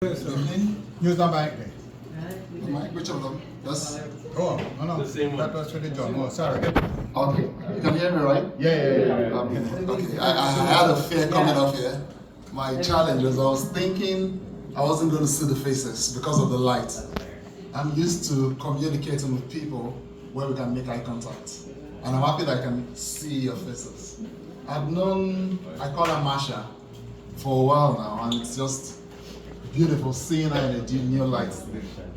Use the mic there. The mic, which of them? Yes. Oh, no. The same one. That was really John. Oh, sorry. Okay. You can hear me, right? Yeah. Okay. I had a fear coming up here. My challenge was I was thinking I wasn't going to see the faces because of the light. I'm used to communicating with people where we can make eye contact. And I'm happy that I can see your faces. I call her Masha for a while now, and it's just beautiful seeing her in a new light.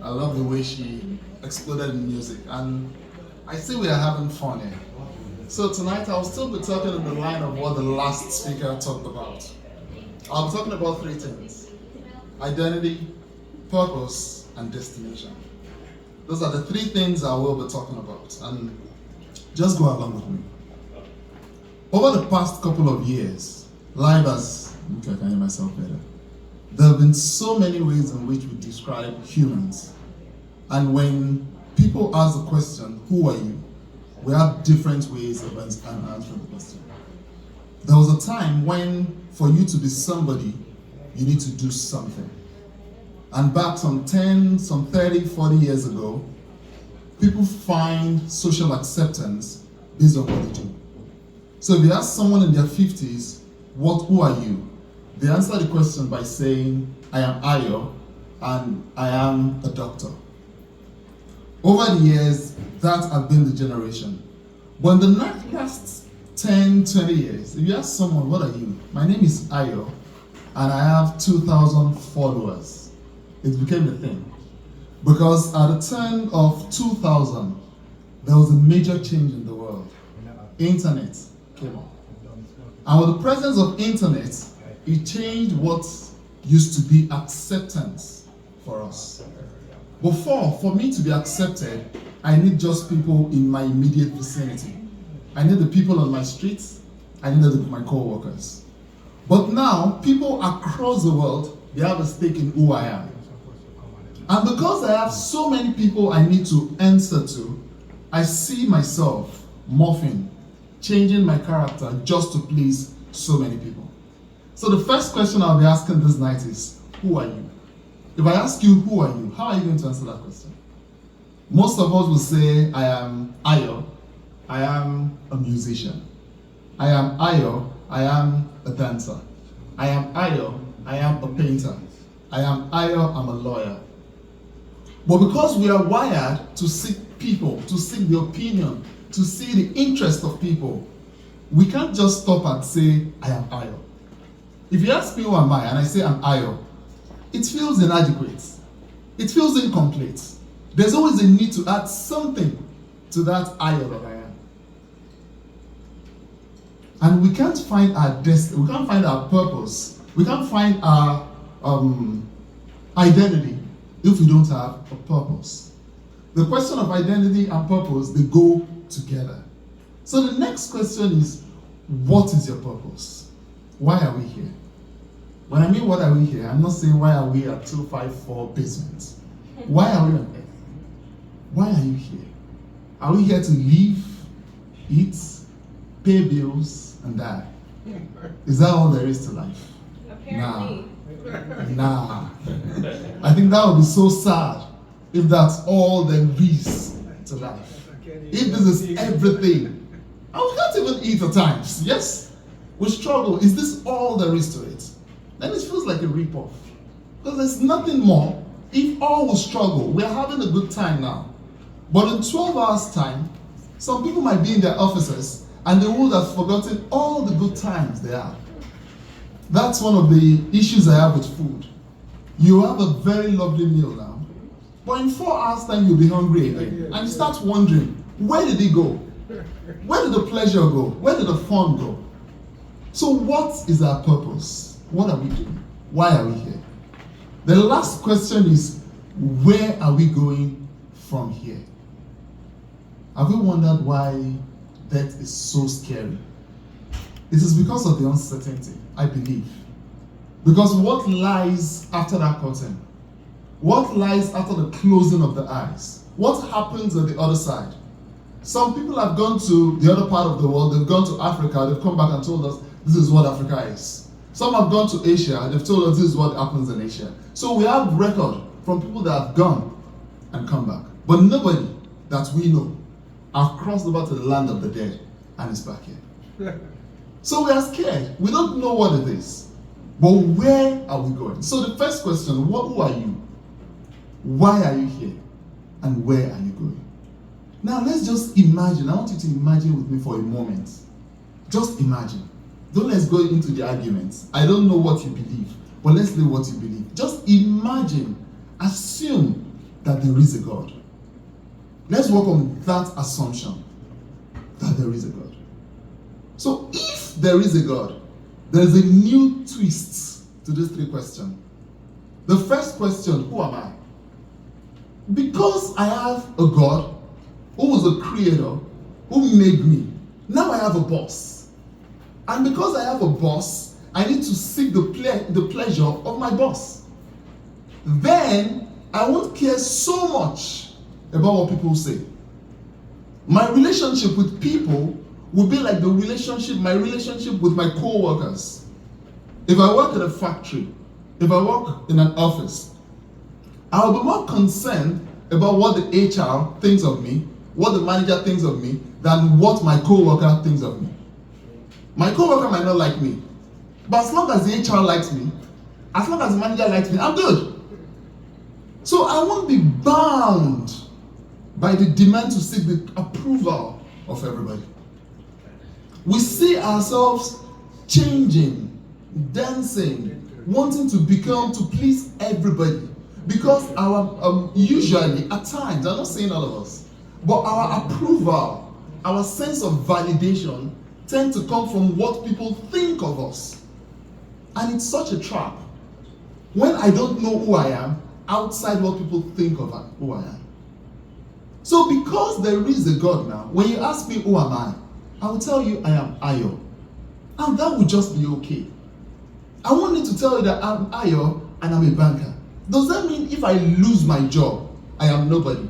I love the way she exploded in music, and I see we are having fun here. So tonight I'll still be talking in the line of what the last speaker talked about. I'll be talking about three things: identity, purpose, and destination. Those are the three things I will be talking about, and just go along with me. Over the past couple of years, life has, okay, I can hear myself better. There have been so many ways in which we describe humans. And when people ask the question, who are you? We have different ways of answering the question. There was a time when, for you to be somebody, you need to do something. And back some 30, 40 years ago, people find social acceptance based on what they do. So if you ask someone in their 50s, who are you? They answer the question by saying, I am Ayo, and I am a doctor. Over the years, that has been the generation. But in the last 10, 20 years, if you ask someone, what are you? My name is Ayo, and I have 2,000 followers. It became a thing. Because at the turn of 2000, there was a major change in the world. Internet came up. And with the presence of internet, it changed what used to be acceptance for us. Before, for me to be accepted, I need just people in my immediate vicinity. I need the people on my streets, I need my co-workers. But now, people across the world, they have a stake in who I am. And because I have so many people I need to answer to, I see myself morphing, changing my character just to please so many people. So the first question I'll be asking this night is, who are you? If I ask you, who are you? How are you going to answer that question? Most of us will say, I am Ayo. I am a musician. I am Ayo. I am a dancer. I am Ayo. I am a painter. I am Ayo. I'm a lawyer. But because we are wired to seek people, to seek the opinion, to see the interest of people, we can't just stop and say, I am Ayo. If you ask me who am I, and I say I'm Ayo, it feels inadequate. It feels incomplete. There's always a need to add something to that Ayo that I am. And we can't find our destiny, we can't find our purpose, we can't find our identity if we don't have a purpose. The question of identity and purpose, they go together. So the next question is, what is your purpose? Why are we here? When I mean what are we here, I'm not saying why are we at 254 basement. Why are we on earth? Why are you here? Are we here to live, eat, pay bills, and die? Is that all there is to life? Apparently. Nah. I think that would be so sad if that's all there is to life. If this is everything, and we can't even eat at times, yes? We struggle. Is this all there is to it? Then it feels like a rip-off. Because there's nothing more. If all we struggle, we're having a good time now. But in 12 hours' time, some people might be in their offices and they would have forgotten all the good times they had. That's one of the issues I have with food. You have a very lovely meal now, but in 4 hours' time you'll be hungry again. And you start wondering, where did it go? Where did the pleasure go? Where did the fun go? So what is our purpose? What are we doing? Why are we here? The last question is, where are we going from here? Have you wondered why death is so scary? It is because of the uncertainty, I believe. Because what lies after that curtain? What lies after the closing of the eyes? What happens on the other side? Some people have gone to the other part of the world, they've gone to Africa, they've come back and told us, this is what Africa is. Some have gone to Asia. They've told us this is what happens in Asia. So we have record from people that have gone and come back. But nobody that we know have crossed over to the land of the dead and is back here. So we are scared. We don't know what it is. But where are we going? So the first question, who are you? Why are you here? And where are you going? Now let's just imagine. I want you to imagine with me for a moment. Just imagine. Don't let's go into the arguments. I don't know what you believe, but let's know what you believe. Just imagine, assume that there is a God. Let's work on that assumption that there is a God. So if there is a God, there is a new twist to these three questions. The first question, who am I? Because I have a God who was a creator, who made me, now I have a boss. And because I have a boss, I need to seek the pleasure of my boss. Then I won't care so much about what people say. My relationship with people will be like my relationship with my co-workers. If I work in a factory, if I work in an office, I'll be more concerned about what the HR thinks of me, what the manager thinks of me, than what my co-worker thinks of me. My co-worker might not like me, but as long as the HR likes me, as long as the manager likes me, I'm good. So I won't be bound by the demand to seek the approval of everybody. We see ourselves changing, dancing, wanting to please everybody. Because our, usually, at times, I'm not saying all of us, but our approval, our sense of validation tend to come from what people think of us. And it's such a trap. When I don't know who I am, outside what people think of who I am. So because there is a God now, when you ask me who am I will tell you I am Ayo. And that would just be okay. I won't need to tell you that I'm Ayo and I'm a banker. Does that mean if I lose my job, I am nobody?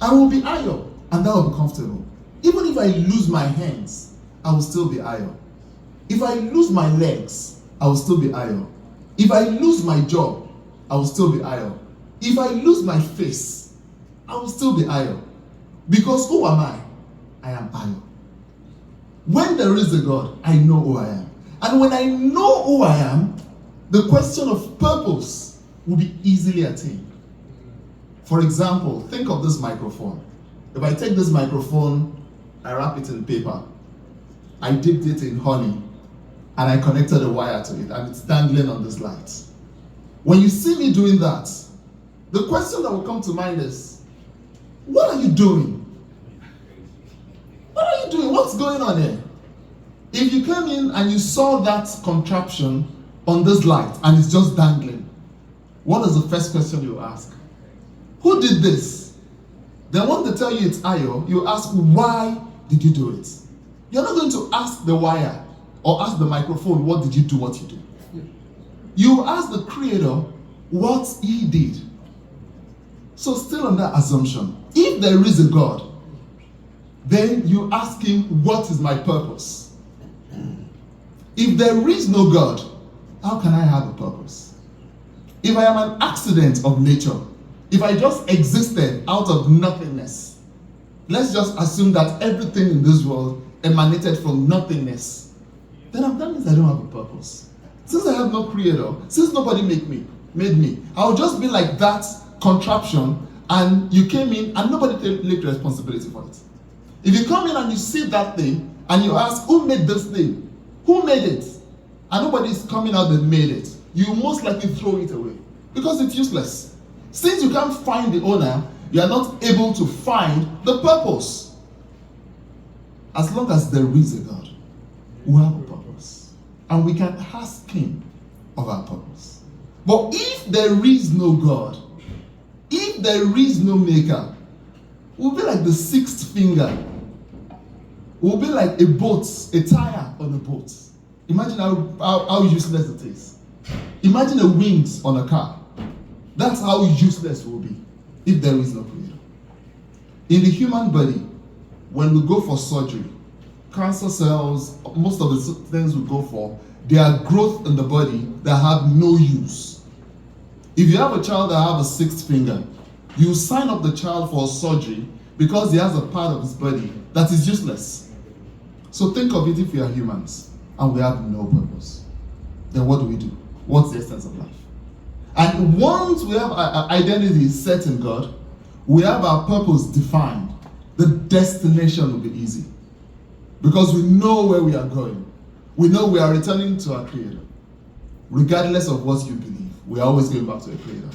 I will be Ayo, and that will be comfortable. Even if I lose my hands, I will still be Ayo. If I lose my legs, I will still be Ayo. If I lose my job, I will still be Ayo. If I lose my face, I will still be Ayo. Because who am I? I am Ayo. When there is a God, I know who I am. And when I know who I am, the question of purpose will be easily attained. For example, think of this microphone. If I take this microphone, I wrap it in paper, I dipped it in honey, and I connected a wire to it, and it's dangling on this light. When you see me doing that, the question that will come to mind is, what are you doing? What are you doing? What's going on here? If you came in and you saw that contraption on this light and it's just dangling, what is the first question you ask? Who did this? Then when they tell you it's Ayo, you ask, why did you do it? You're not going to ask the wire or ask the microphone, what did you do what you did? You ask the creator what he did. So still on that assumption, if there is a God, then you ask him, what is my purpose? If there is no God, how can I have a purpose? If I am an accident of nature, if I just existed out of nothingness, let's just assume that everything in this world emanated from nothingness, then that means I don't have a purpose. Since I have no creator, since nobody made me, I'll just be like that contraption, and you came in and nobody took responsibility for it. If you come in and you see that thing and you ask, who made this thing? Who made it? And nobody is coming out that made it, you most likely throw it away because it's useless. Since you can't find the owner, you are not able to find the purpose. As long as there is a God, we have a purpose, and we can ask him of our purpose. But if there is no God, if there is no maker, we'll be like the sixth finger. We'll be like a boat, a tire on a boat. Imagine how useless it is. Imagine the wings on a car. That's how useless we'll be if there is no creator. In the human body, when we go for surgery, cancer cells, most of the things we go for there are growth in the body that have no use. If you have a child that have a sixth finger, you sign up the child for surgery because he has a part of his body that is useless. So think of it, if we are humans and we have no purpose, then what do? What's the essence of life? And once we have our identity set in God, we have our purpose defined, the destination will be easy. Because we know where we are going. We know we are returning to our Creator. Regardless of what you believe, we are always going back to a Creator.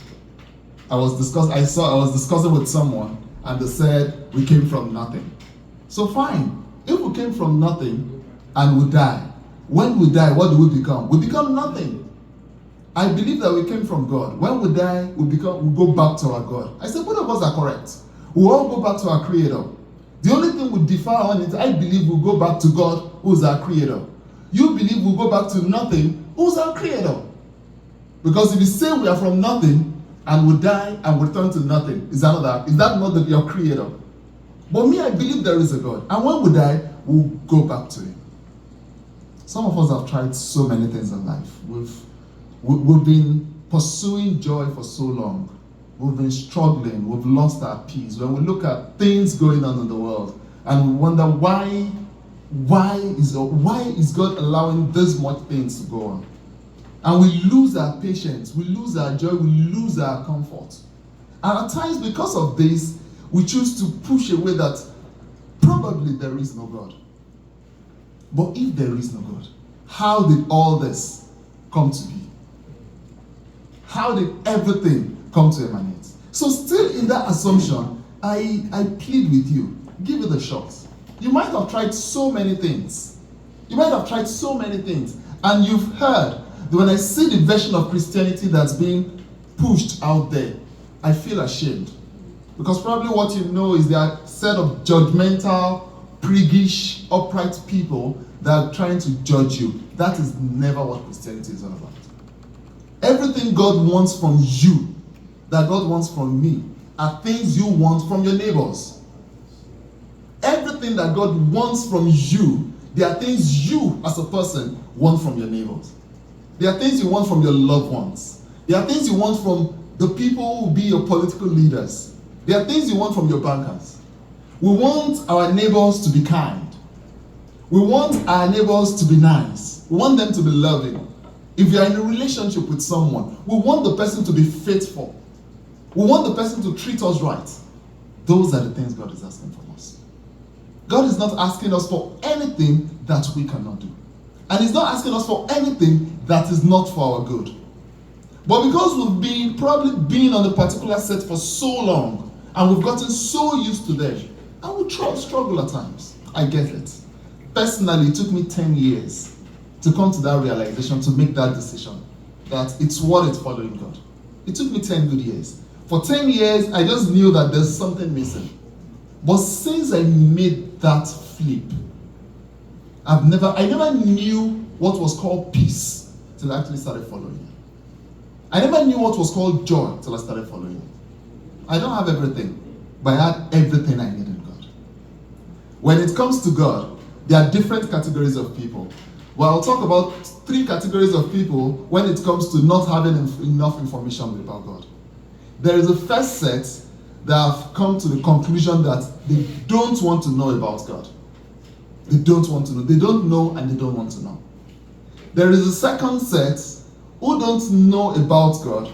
I was discussing with someone, and they said we came from nothing. So fine, if we came from nothing and we die, when we die, what do we become? We become nothing. I believe that we came from God. When we die, we go back to our God. I said both of us are correct. We all go back to our Creator. The only thing we differ on it, I believe we'll go back to God, who's our Creator. You believe we'll go back to nothing, who's our Creator. Because if you say we are from nothing, and we die and return to nothing, is that not your Creator? But me, I believe there is a God. And when we die, we'll go back to Him. Some of us have tried so many things in life. We've been pursuing joy for so long. We've been struggling. We've lost our peace. When we look at things going on in the world and we wonder why is God allowing this much things to go on? And we lose our patience, we lose our joy, we lose our comfort. And at times, because of this, we choose to push away that probably there is no God. But if there is no God, how did all this come to be? How did everything come to emanate? So still in that assumption, I plead with you, give it a shot. You might have tried so many things. And you've heard that when I see the version of Christianity that's being pushed out there, I feel ashamed. Because probably what you know is there are a set of judgmental, priggish, upright people that are trying to judge you. That is never what Christianity is all about. Everything God wants from you, that God wants from me, are things you want from your neighbors. Everything that God wants from you, there are things you as a person want from your neighbors. There are things you want from your loved ones. There are things you want from the people who will be your political leaders. There are things you want from your bankers. We want our neighbors to be kind. We want our neighbors to be nice. We want them to be loving. If you are in a relationship with someone, we want the person to be faithful. We want the person to treat us right. Those are the things God is asking from us. God is not asking us for anything that we cannot do. And He's not asking us for anything that is not for our good. But because we've probably been on a particular set for so long, and we've gotten so used to them, and we struggle at times. I get it. Personally, it took me 10 years to come to that realization, to make that decision, that it's worth it following God. It took me 10 good years. For 10 years, I just knew that there's something missing. But since I made that flip, I never knew what was called peace till I actually started following Him. I never knew what was called joy till I started following Him. I don't have everything, but I had everything I need in God. When it comes to God, there are different categories of people. Well, I'll talk about 3 categories of people when it comes to not having enough information about God. There is a first set that have come to the conclusion that they don't want to know about God. They don't want to know. They don't know and they don't want to know. There is a second set who don't know about God,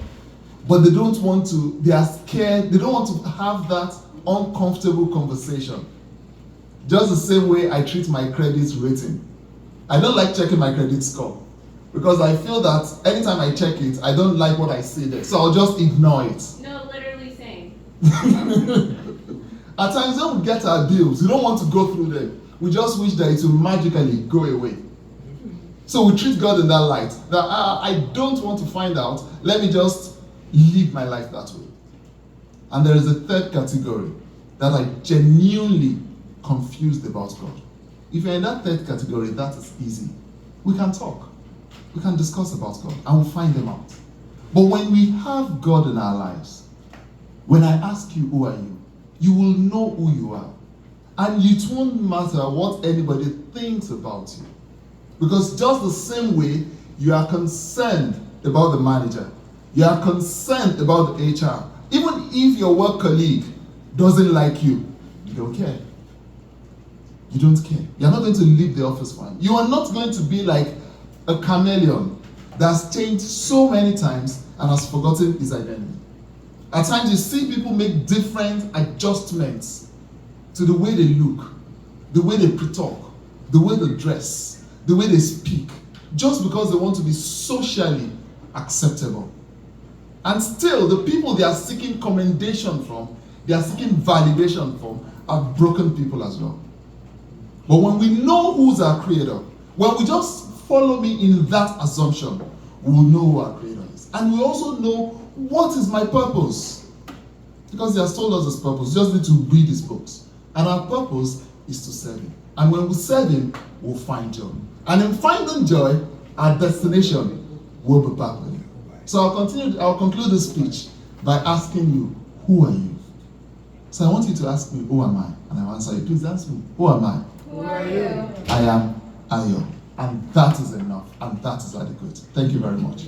but they are scared, they don't want to have that uncomfortable conversation. Just the same way I treat my credit rating. I don't like checking my credit score because I feel that anytime I check it, I don't like what I see there. So I'll just ignore it. No, literally same. At times when we get our bills, we don't want to go through them. We just wish that it will magically go away. So we treat God in that light. That I don't want to find out. Let me just live my life that way. And there is a third category that I genuinely confused about God. If you're in that third category, that is easy. We can talk. We can discuss about God and we'll find them out. But when we have God in our lives, when I ask you, who are you? You will know who you are. And it won't matter what anybody thinks about you. Because just the same way you are concerned about the manager, you are concerned about the HR, even if your work colleague doesn't like you, you don't care. You don't care. You're not going to leave the office for him. You are not going to be like a chameleon that's changed so many times and has forgotten his identity. At times you see people make different adjustments to the way they look, the way they talk, the way they dress, the way they speak, just because they want to be socially acceptable. And still, the people they are seeking commendation from, they are seeking validation from, are broken people as well. But when we know who's our creator, when we just follow me in that assumption, we will know who our creator is. And we also know what is my purpose. Because he has told us his purpose. We just need to read his books. And our purpose is to serve him. And when we serve him, we'll find joy. And in finding joy, our destination will be back with him. So I'll conclude this speech by asking you, who are you? So I want you to ask me, who am I? And I'll answer you. Please ask me, who am I? Who are you? I am Ayo. And that is enough. And that is adequate. Thank you very much.